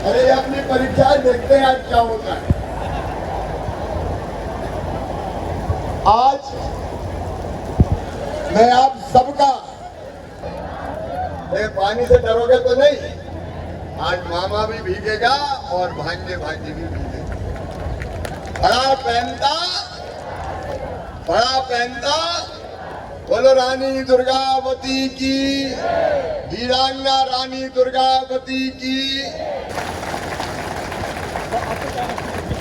अरे अपनी परीक्षा देखते हैं आज क्या होता है। आज मैं आप सबका, पानी से डरोगे तो नहीं, आज मामा भी भीगेगा और भांजे भांजे भी भीगेगा। बड़ा पहनता बोलो रानी दुर्गावती की, वीरांगना रानी दुर्गावती की।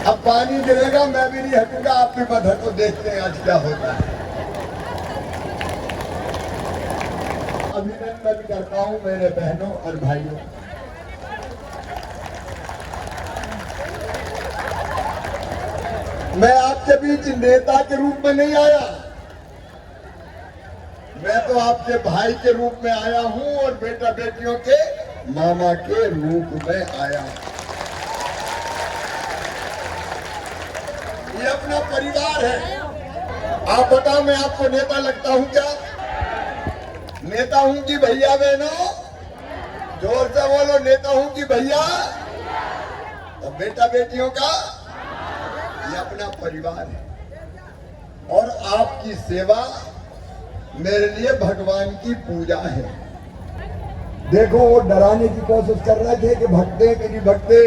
अब पानी गिरेगा, मैं भी नहीं हटूंगा, आप भी मत हटो, देखते हैं आज क्या होता है। अभिनंदन करता हूं मेरे बहनों और भाइयों। मैं आपके बीच नेता के रूप में नहीं आया, मैं तो आपके भाई के रूप में आया हूं और बेटा बेटियों के मामा के रूप में आया हूं। ये अपना परिवार है। आप बताओ, मैं आपको नेता लगता हूं क्या? नेता हूं कि भैया बहनों? जोर से बोलो, नेता हूं कि भैया? और बेटा बेटियों का ये अपना परिवार है और आपकी सेवा मेरे लिए भगवान की पूजा है। देखो, वो डराने की कोशिश कर रहे थे कि भक्ते कि नहीं भक्ते,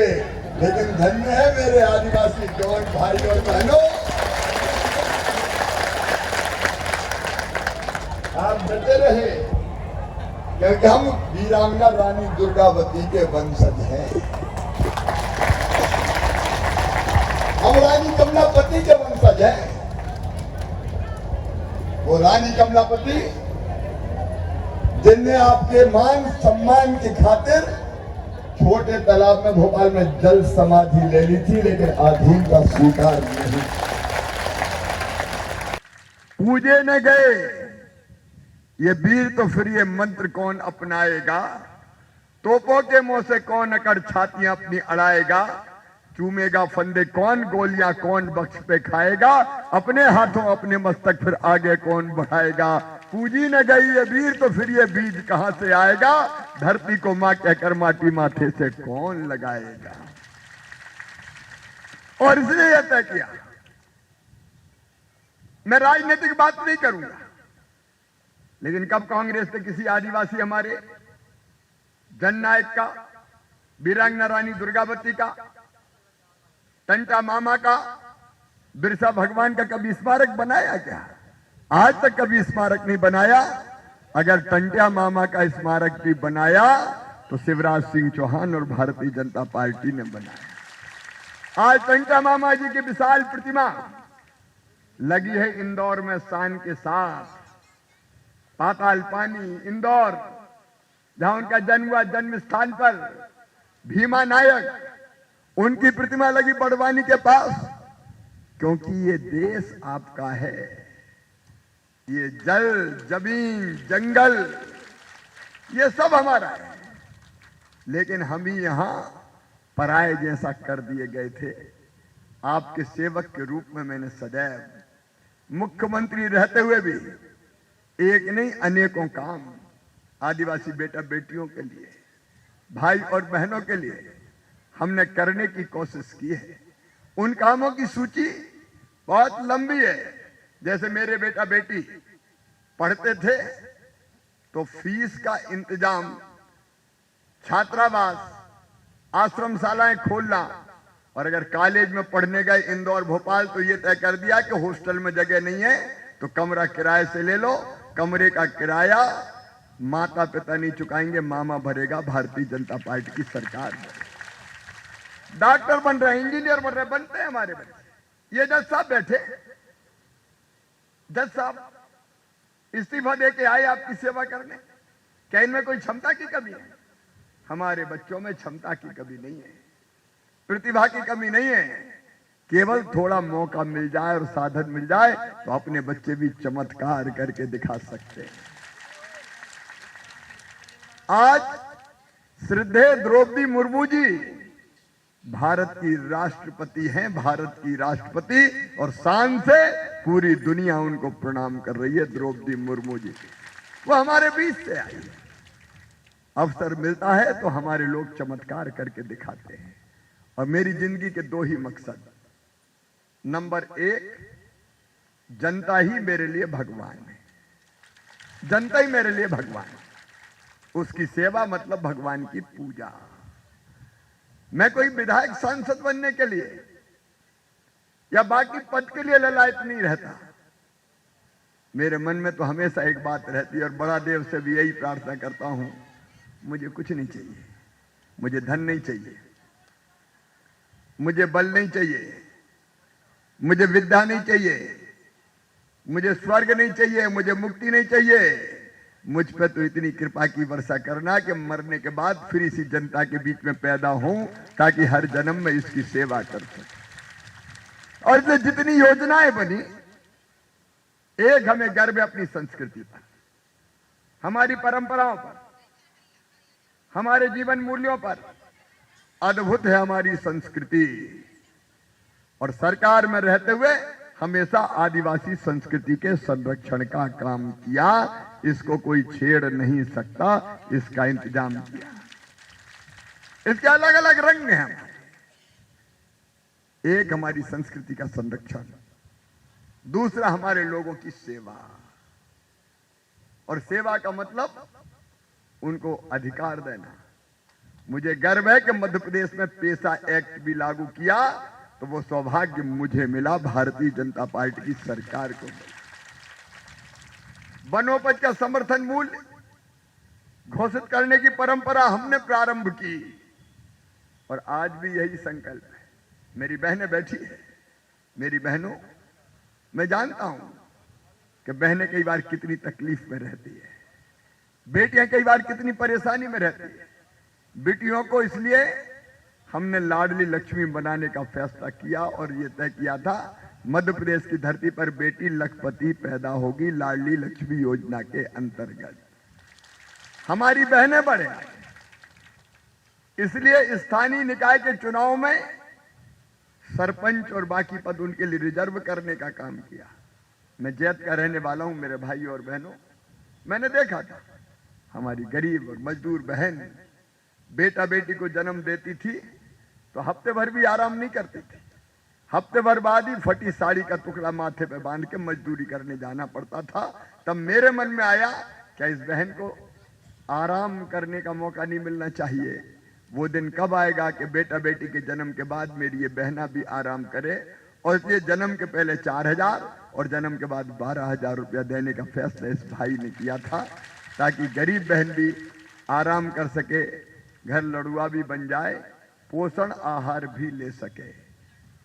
लेकिन धन्य है मेरे आदिवासी जवान भाई और बहनों, आप डटे रहे क्योंकि हम वीरांगना रानी दुर्गावती के वंशज हैं। हम रानी कमलापति के वंशज हैं। वो रानी कमलापति जिनने आपके मान सम्मान की खातिर छोटे तालाब में भोपाल में जल समाधि ले ली थी, लेकिन अधीन का स्वीकार नहीं। पूजे न गए ये वीर तो फिर ये मंत्र कौन अपनाएगा? तोपों के मुंह से कौन अकड़ छातियां अपनी अड़ाएगा? चूमेगा फंदे कौन, गोलियां कौन बख्श पे खाएगा? अपने हाथों अपने मस्तक फिर आगे कौन बढ़ाएगा? पूजी न गई ये वीर तो फिर ये बीज कहां से आएगा? धरती को मां कहकर माटी माथे से कौन लगाएगा? और इसलिए यह तय किया, मैं राजनीतिक बात नहीं करूंगा, लेकिन कब कांग्रेस ने किसी आदिवासी हमारे जननायक का, वीरांगना रानी दुर्गावती का, टंटा मामा का, बिरसा भगवान का कभी स्मारक बनाया क्या? आज तक कभी स्मारक नहीं बनाया। अगर टंटा मामा का स्मारक भी बनाया तो शिवराज सिंह चौहान और भारतीय जनता पार्टी ने बनाया। आज टंटा मामा जी की विशाल प्रतिमा लगी है इंदौर में शान के साथ। पाताल पानी इंदौर, जहां उनका जन्म हुआ, जन्म स्थान पर भीमा नायक, उनकी प्रतिमा लगी बड़वानी के पास, क्योंकि ये देश आपका है। ये जल, जमीन, जंगल, ये सब हमारा है, लेकिन हम ही यहां पराये जैसा कर दिए गए थे। आपके सेवक के रूप में मैंने सदैव मुख्यमंत्री रहते हुए भी एक नहीं अनेकों काम आदिवासी बेटा बेटियों के लिए, भाई और बहनों के लिए हमने करने की कोशिश की है। उन कामों की सूची बहुत लंबी है। जैसे मेरे बेटा बेटी पढ़ते थे तो फीस का इंतजाम, छात्रावास, आश्रमशालाएं खोलना, और अगर कॉलेज में पढ़ने गए इंदौर भोपाल तो ये तय कर दिया कि हॉस्टल में जगह नहीं है तो कमरा किराए से ले लो। कमरे का किराया माता पिता नहीं चुकाएंगे, मामा भरेगा, भारतीय जनता पार्टी की सरकार भरेगी। डॉक्टर बन रहे, इंजीनियर बन रहे, बनते हैं हमारे बच्चे। ये जज साहब बैठे, जज साहब इस्तीफा दे के आए आपकी सेवा करने। क्या इनमें कोई क्षमता की कमी है? हमारे बच्चों में क्षमता की कमी नहीं है, प्रतिभा की कमी नहीं है। केवल थोड़ा मौका मिल जाए और साधन मिल जाए तो अपने बच्चे भी चमत्कार करके दिखा सकते हैं। आज श्रद्धेय द्रौपदी मुर्मू जी भारत की राष्ट्रपति हैं, भारत की राष्ट्रपति, और शान से पूरी दुनिया उनको प्रणाम कर रही है। द्रौपदी मुर्मू जी वो हमारे बीच से आई। अवसर मिलता है तो हमारे लोग चमत्कार करके दिखाते हैं। और मेरी जिंदगी के दो ही मकसद, नंबर एक, जनता ही मेरे लिए भगवान है, जनता ही मेरे लिए भगवान है, उसकी सेवा मतलब भगवान की पूजा। मैं कोई विधायक सांसद बनने के लिए या बाकी पद के लिए ललायत नहीं रहता। मेरे मन में तो हमेशा एक बात रहती है और बड़ा देव से भी यही प्रार्थना करता हूं, मुझे कुछ नहीं चाहिए, मुझे धन नहीं चाहिए, मुझे बल नहीं चाहिए, मुझे विद्या नहीं चाहिए, मुझे स्वर्ग नहीं चाहिए, मुझे मुक्ति नहीं चाहिए। मुझ पे तो इतनी कृपा की वर्षा करना कि मरने के बाद फिर इसी जनता के बीच में पैदा हूं ताकि हर जन्म में इसकी सेवा कर सकूं। और इसलिए जितनी योजनाएं बनी, एक हमें गर्व है अपनी संस्कृति पर, हमारी परंपराओं पर, हमारे जीवन मूल्यों पर। अद्भुत है हमारी संस्कृति। और सरकार में रहते हुए हमेशा आदिवासी संस्कृति के संरक्षण का काम किया, इसको कोई छेड़ नहीं सकता, इसका इंतजाम किया। इसके अलग अलग रंग हैं हमारे। एक हमारी संस्कृति का संरक्षण, दूसरा हमारे लोगों की सेवा। और सेवा का मतलब उनको अधिकार देना। मुझे गर्व है कि मध्य प्रदेश में पेशा एक्ट भी लागू किया, तो वो सौभाग्य मुझे मिला, भारतीय जनता पार्टी की सरकार को मिला। वनोपज का समर्थन मूल्य घोषित करने की परंपरा हमने प्रारंभ की और आज भी यही संकल्प है। मेरी बहनें बैठी है, मेरी बहनों, मैं जानता हूं कि बहनें कई बार कितनी तकलीफ में रहती है, बेटियां कई बार कितनी परेशानी में रहती है। बेटियों को इसलिए हमने लाडली लक्ष्मी बनाने का फैसला किया और यह तय किया था, मध्य प्रदेश की धरती पर बेटी लखपति पैदा होगी लाडली लक्ष्मी योजना के अंतर्गत। हमारी बहनें बढ़े, इसलिए स्थानीय निकाय के चुनाव में सरपंच और बाकी पद उनके लिए रिजर्व करने का काम किया। मैं जैत का रहने वाला हूं मेरे भाई और बहनों, मैंने देखा था हमारी गरीब और मजदूर बहन बेटा बेटी को जन्म देती थी तो हफ्ते भर भी आराम नहीं करती थी। हफ्ते भर बाद ही फटी साड़ी का टुकड़ा माथे पे बांध के मजदूरी करने जाना पड़ता था। तब मेरे मन में आया क्या इस बहन को आराम करने का मौका नहीं मिलना चाहिए? वो दिन कब आएगा कि बेटा बेटी के जन्म के बाद मेरी ये बहना भी आराम करे। और इसलिए जन्म के पहले 4,000 और जन्म के बाद 12,000 रुपया देने का फैसला इस भाई ने किया था, ताकि गरीब बहन भी आराम कर सके, घर लड़ुआ भी बन जाए, पोषण आहार भी ले सके।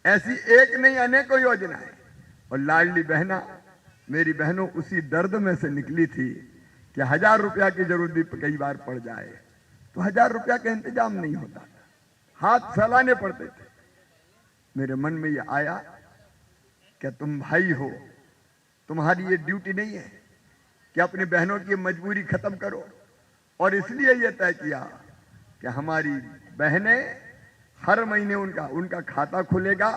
ऐसी एक नहीं अनेकों योजनाएं। और लाडली बहना, मेरी बहनों, उसी दर्द में से निकली थी कि 1,000 रुपया की जरूरत भी कई बार पड़ जाए तो 1,000 रुपया का इंतजाम नहीं होता था, हाथ फैलाने पड़ते थे। मेरे मन में यह आया कि तुम भाई हो, तुम्हारी ये ड्यूटी नहीं है कि अपनी बहनों की मजबूरी खत्म करो। और इसलिए यह तय किया कि हमारी बहनें हर महीने उनका खाता खुलेगा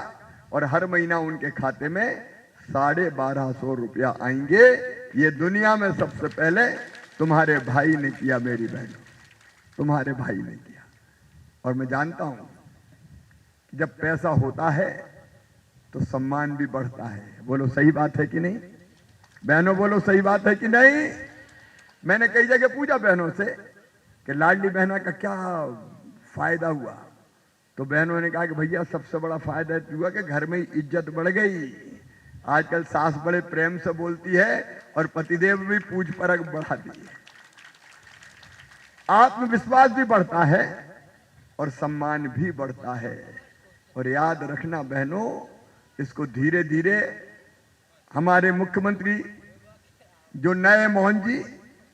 और हर महीना उनके खाते में 1,250 रुपया आएंगे। ये दुनिया में सबसे पहले तुम्हारे भाई ने किया, मेरी बहनों, तुम्हारे भाई ने किया। और मैं जानता हूं कि जब पैसा होता है तो सम्मान भी बढ़ता है। बोलो सही बात है कि नहीं बहनों? बोलो सही बात है कि नहीं? मैंने कई जगह पूछा बहनों से कि लाडली बहना का क्या फायदा हुआ, तो बहनों ने कहा कि भैया सबसे बड़ा फायदा हुआ कि घर में इज्जत बढ़ गई। आजकल सास बड़े प्रेम से बोलती है और पतिदेव भी पूछ परख बढ़ाती है। आत्मविश्वास भी बढ़ता है और सम्मान भी बढ़ता है। और याद रखना बहनों, इसको धीरे धीरे हमारे मुख्यमंत्री जो नए मोहन जी,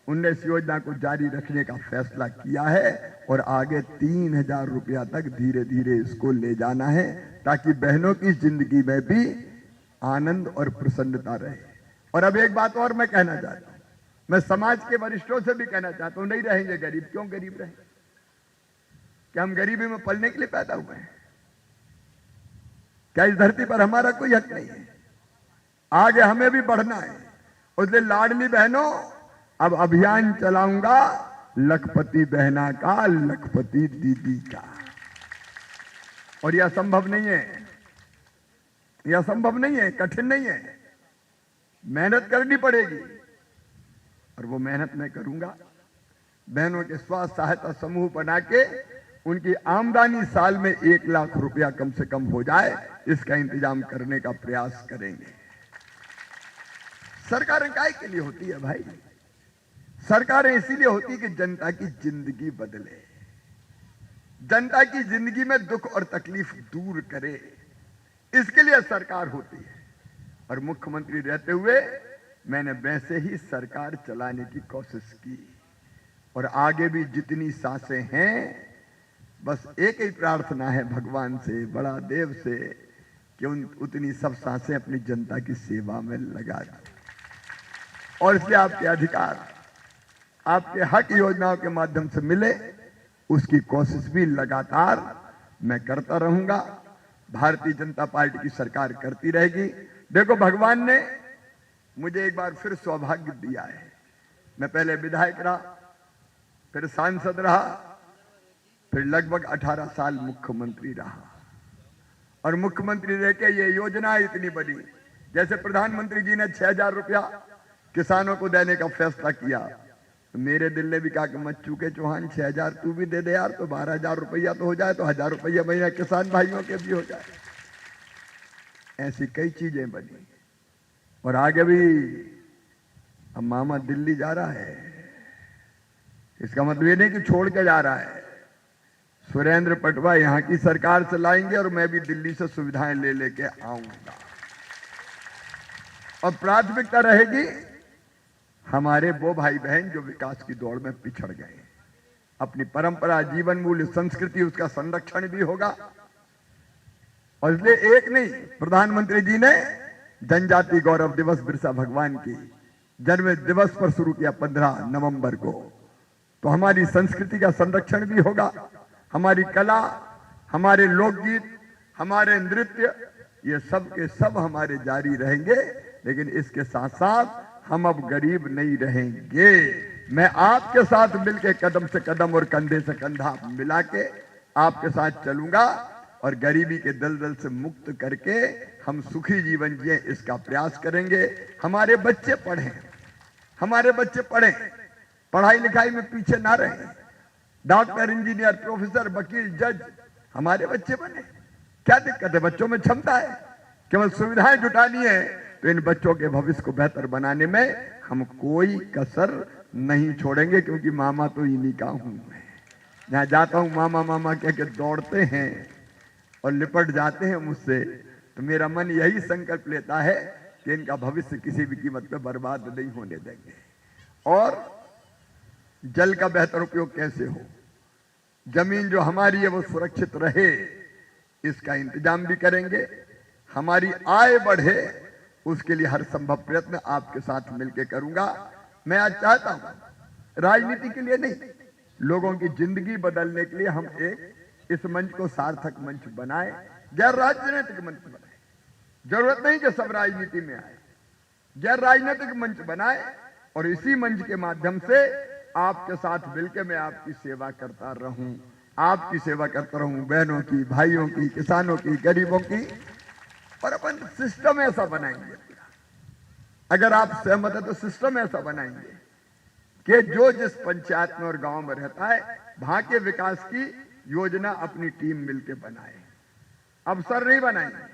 उनने इस योजना को जारी रखने का फैसला किया है और आगे 3,000 रुपया तक धीरे धीरे इसको ले जाना है, ताकि बहनों की जिंदगी में भी आनंद और प्रसन्नता रहे। और अब एक बात और मैं कहना चाहता हूं, मैं समाज के वरिष्ठों से भी कहना चाहता हूं, नहीं रहेंगे गरीब। क्यों गरीब रहे? क्या हम गरीबी में पलने के लिए पैदा हुए हैं? क्या इस धरती पर हमारा कोई हक नहीं है? आगे हमें भी बढ़ना है। उसलिए लाडली बहनों, अब अभियान चलाऊंगा लखपति बहना का, लखपति दीदी का। और यह संभव नहीं है, यह संभव नहीं है, कठिन नहीं है, मेहनत करनी पड़ेगी। और वो मेहनत मैं करूंगा। बहनों के स्वास्थ्य सहायता समूह बना के उनकी आमदनी साल में 1 लाख रुपया कम से कम हो जाए, इसका इंतजाम करने का प्रयास करेंगे। सरकारें काय के लिए होती है भाई? सरकारें इसीलिए होती कि जनता की जिंदगी बदले, जनता की जिंदगी में दुख और तकलीफ दूर करे, इसके लिए सरकार होती है। और मुख्यमंत्री रहते हुए मैंने वैसे ही सरकार चलाने की कोशिश की। और आगे भी जितनी सांसें हैं, बस एक ही प्रार्थना है भगवान से, बड़ा देव से, कि उतनी सब सांसें अपनी जनता की सेवा में लगा दें। और इसलिए आपके अधिकार, आपके हक योजनाओं के माध्यम से मिले, उसकी कोशिश भी लगातार मैं करता रहूंगा। भारतीय जनता पार्टी की सरकार करती रहेगी। देखो, भगवान ने मुझे एक बार फिर सौभाग्य दिया है। मैं पहले विधायक रहा, फिर सांसद रहा, फिर लगभग 18 साल मुख्यमंत्री रहा। और मुख्यमंत्री रह के ये योजना इतनी बड़ी, जैसे प्रधानमंत्री जी ने 6,000 रुपया किसानों को देने का फैसला किया, तो मेरे दिल ने भी कहा कि मच्चू के चौहान 6,000 तू भी दे दे यार, तो 12,000 रुपया तो हो जाए, तो 1,000 रुपया महीना किसान भाइयों के भी हो जाए। ऐसी कई चीजें बनी। और आगे भी अब मामा दिल्ली जा रहा है, इसका मतलब ये नहीं कि छोड़ के जा रहा है। सुरेंद्र पटवा यहां की सरकार से लाएंगे और मैं भी दिल्ली से सुविधाएं ले लेके आऊंगा। और प्राथमिकता रहेगी हमारे वो भाई बहन जो विकास की दौड़ में पिछड़ गए। अपनी परंपरा, जीवन मूल्य, संस्कृति, उसका संरक्षण भी होगा। और इसलिए एक नहीं, प्रधानमंत्री जी ने जनजाति गौरव दिवस बिरसा भगवान की जन्म दिवस पर शुरू किया 15 नवंबर को। तो हमारी संस्कृति का संरक्षण भी होगा, हमारी कला, हमारे लोकगीत, हमारे नृत्य, ये सब के सब हमारे जारी रहेंगे। लेकिन इसके साथ साथ हम अब गरीब नहीं रहेंगे। मैं आपके साथ मिलकर कदम से कदम और कंधे से कंधा मिला के आपके साथ चलूंगा और गरीबी के दलदल से मुक्त करके हम सुखी जीवन जिए, इसका प्रयास करेंगे। हमारे बच्चे पढ़ें, हमारे बच्चे पढ़ें, पढ़ाई लिखाई में पीछे ना रहें। डॉक्टर, इंजीनियर, प्रोफेसर, वकील, जज हमारे बच्चे बने। क्या दिक्कत है? बच्चों में क्षमता है, केवल सुविधाएं जुटानी है। तो इन बच्चों के भविष्य को बेहतर बनाने में हम कोई कसर नहीं छोड़ेंगे, क्योंकि मामा तो इन्हीं का हूं मैं। जहां जाता हूं मामा मामा कह के दौड़ते हैं और लिपट जाते हैं मुझसे। तो मेरा मन यही संकल्प लेता है कि इनका भविष्य किसी भी कीमत पे बर्बाद नहीं होने देंगे। और जल का बेहतर उपयोग कैसे हो, जमीन जो हमारी है वो सुरक्षित रहे, इसका इंतजाम भी करेंगे। हमारी आय बढ़े, उसके लिए हर संभव प्रयत्न आपके साथ मिलकर करूंगा। मैं आज चाहता हूं राजनीति के लिए नहीं, लोगों की जिंदगी बदलने के लिए हम एक इस मंच को सार्थक मंच बनाए, गैर राजनीतिक मंच बनाए। जरूरत नहीं कि सब राजनीति में आए, गैर राजनीतिक मंच बनाए। और इसी मंच के माध्यम से आपके साथ मिलकर मैं आपकी सेवा करता रहूं, आपकी सेवा करता रहूं, बहनों की, भाइयों की, किसानों की, गरीबों की। और अपन सिस्टम ऐसा बनाएंगे, अगर आप सहमत है तो सिस्टम ऐसा बनाएंगे कि जो जिस पंचायत में और गांव में रहता है, वहां के विकास की योजना अपनी टीम मिलकर बनाए। अफसर नहीं बनाएंगे,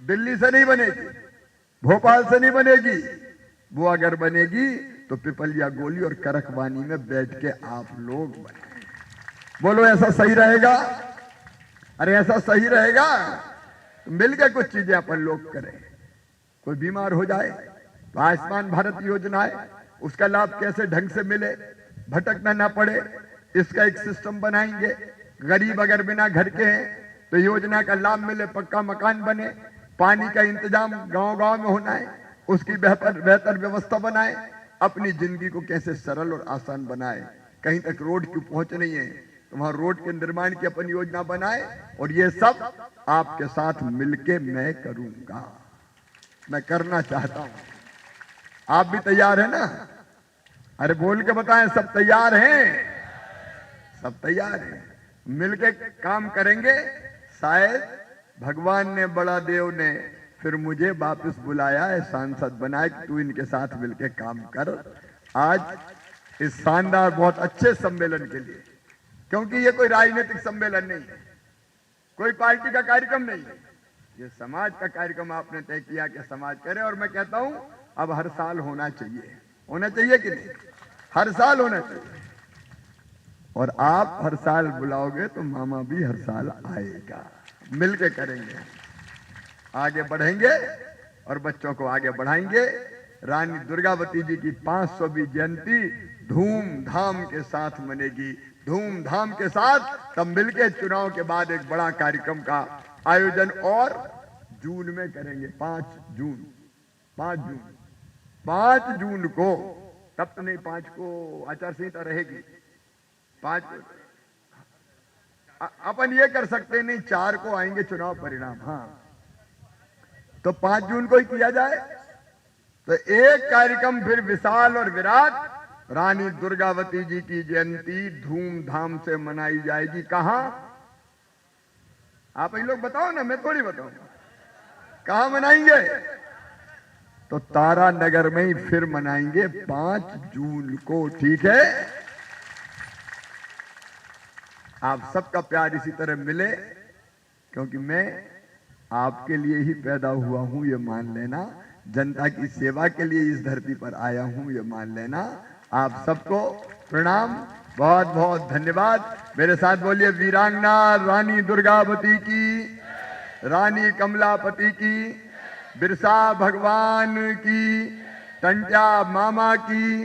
दिल्ली से नहीं बनेगी, भोपाल से नहीं बनेगी। वो अगर बनेगी तो पिपलिया गोली और करकवानी में बैठ के आप लोग बनाए। बोलो, ऐसा सही रहेगा? अरे ऐसा सही रहेगा तो मिलकर कुछ चीजें अपन लोग करें। कोई बीमार हो जाए तो आयुष्मान भारत योजना है, उसका लाभ कैसे ढंग से मिले, भटकना ना पड़े, इसका एक सिस्टम बनाएंगे। गरीब अगर बिना घर के हैं तो योजना का लाभ मिले, पक्का मकान बने, पानी का इंतजाम गांव-गांव में होना है, उसकी बेहतर व्यवस्था बनाए। अपनी जिंदगी को कैसे सरल और आसान बनाए, कहीं तक रोड की पहुंच नहीं है तो वहां रोड के निर्माण की अपन योजना बनाए। और ये सब आपके साथ मिलके मैं करूंगा, मैं करना चाहता हूं। आप भी तैयार है ना? अरे बोल के बताएं, सब तैयार हैं? सब तैयार हैं। मिलके काम करेंगे। शायद भगवान ने, बड़ा देव ने फिर मुझे वापस बुलाया है, सांसद बनाया कि तू इनके साथ मिलके काम कर। आज इस शानदार बहुत अच्छे सम्मेलन के लिए, क्योंकि ये कोई राजनीतिक सम्मेलन नहीं है, कोई पार्टी का कार्यक्रम नहीं है, ये समाज का कार्यक्रम आपने तय किया कि समाज करे। और मैं कहता हूं अब हर साल होना चाहिए। होना चाहिए कि नहीं? हर साल होना चाहिए। और आप हर साल बुलाओगे तो मामा भी हर साल आएगा। मिलके करेंगे, आगे बढ़ेंगे और बच्चों को आगे बढ़ाएंगे। रानी दुर्गावती जी की 500वीं जयंती धूमधाम के साथ मनेगी, धूमधाम के साथ। तब मिलके चुनाव के बाद एक बड़ा कार्यक्रम का आयोजन और जून में करेंगे। 5 जून को, तब तो नहीं, 5 को आचार संहिता रहेगी। 5 अपन ये कर सकते नहीं, 4 को आएंगे चुनाव परिणाम। हाँ, तो 5 जून को ही किया जाए। तो एक कार्यक्रम फिर विशाल और विराट, रानी दुर्गावती जी की जयंती धूमधाम से मनाई जाएगी। कहां? आप ही लोग बताओ ना, मैं थोड़ी बताऊंगा। कहां मनाएंगे? तो तारा नगर में ही फिर मनाएंगे 5 जून को। ठीक है? आप सबका प्यार इसी तरह मिले, क्योंकि मैं आपके लिए ही पैदा हुआ हूं, ये मान लेना। जनता की सेवा के लिए इस धरती पर आया हूं, ये मान लेना। आप सबको प्रणाम, बहुत बहुत धन्यवाद। मेरे साथ बोलिए, वीरांगना रानी दुर्गावती की, रानी कमलापति की, बिरसा भगवान की, टंट्या मामा की,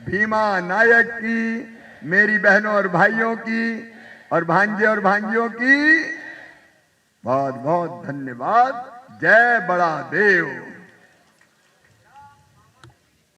भीमा नायक की, मेरी बहनों और भाइयों की और भांजे और भांजियों की बहुत बहुत धन्यवाद। जय बड़ा देव।